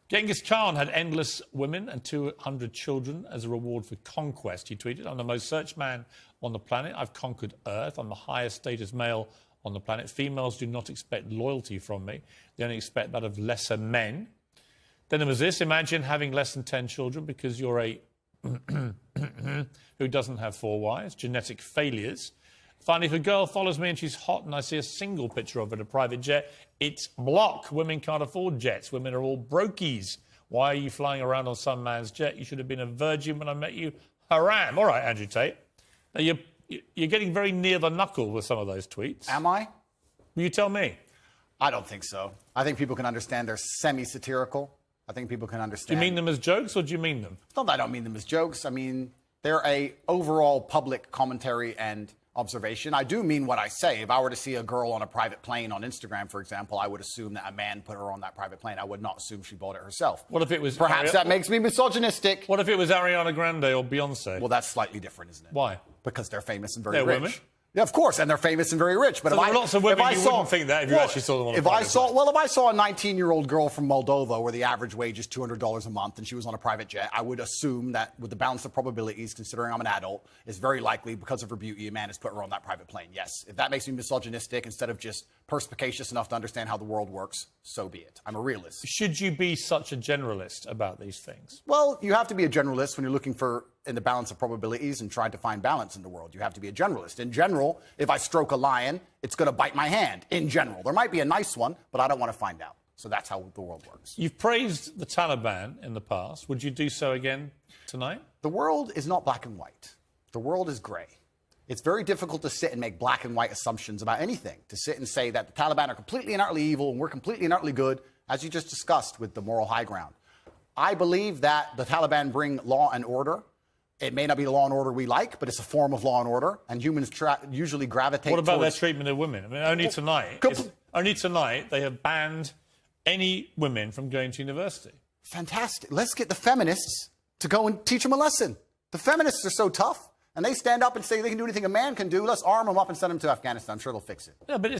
Genghis Khan had endless women and 200 children as a reward for conquest, he tweeted. I'm the most searched man on the planet. I've conquered Earth. I'm the highest status male on the planet. Females do not expect loyalty from me. They only expect that of lesser men. Then there was this. Imagine having less than 10 children because you're a who doesn't have 4 wives. Genetic failures. Finally, if a girl follows me and she's hot and I see a single picture of her in a private jet, it's block. Women can't afford jets. Women are all brokies. Why are you flying around on some man's jet? You should have been a virgin when I met you. Haram. All right, Andrew Tate. Now, you're getting very near the knuckle with some of those tweets. Am I? Will you tell me? I don't think so. I think people can understand they're semi-satirical. I think people can understand. Do you mean them as jokes or do you mean them? It's not that I don't mean them as jokes. I mean, they're a overall public commentary and observation. I do mean what I say. If I were to see a girl on a private plane on Instagram, for example, I would assume that a man put her on that private plane. I would not assume she bought it herself. What if it was... Perhaps that makes me misogynistic. What if it was Ariana Grande or Beyonce? Well, that's slightly different, isn't it? Why? Because they're famous and very rich. Women? Yeah, of course, and they're famous and very rich. But so there are lots of women you wouldn't think that if you actually saw them on a private plane. Well, if I saw a 19-year-old girl from Moldova where the average wage is $200 a month and she was on a private jet, I would assume that with the balance of probabilities, considering I'm an adult, it's very likely because of her beauty, a man has put her on that private plane. Yes. If that makes me misogynistic instead of just perspicacious enough to understand how the world works, so be it. I'm a realist. Should you be such a generalist about these things? Well, you have to be a generalist when you're looking for in the balance of probabilities and trying to find balance in the world. You have to be a generalist. In general, if I stroke a lion, it's going to bite my hand. In general. There might be a nice one, but I don't want to find out. So that's how the world works. You've praised the Taliban in the past. Would you do so again tonight? The world is not black and white. The world is gray. It's very difficult to sit and make black and white assumptions about anything. To sit and say that the Taliban are completely and utterly evil and we're completely and utterly good, as you just discussed with the moral high ground. I believe that the Taliban bring law and order. It may not be the law and order we like, but it's a form of law and order, and humans usually gravitate What about towards... their treatment of women? I mean, only tonight they have banned any women from going to university. Fantastic. Let's get the feminists to go and teach them a lesson. The feminists are so tough, and they stand up and say they can do anything a man can do. Let's arm them up and send them to Afghanistan. I'm sure they'll fix it. Yeah, but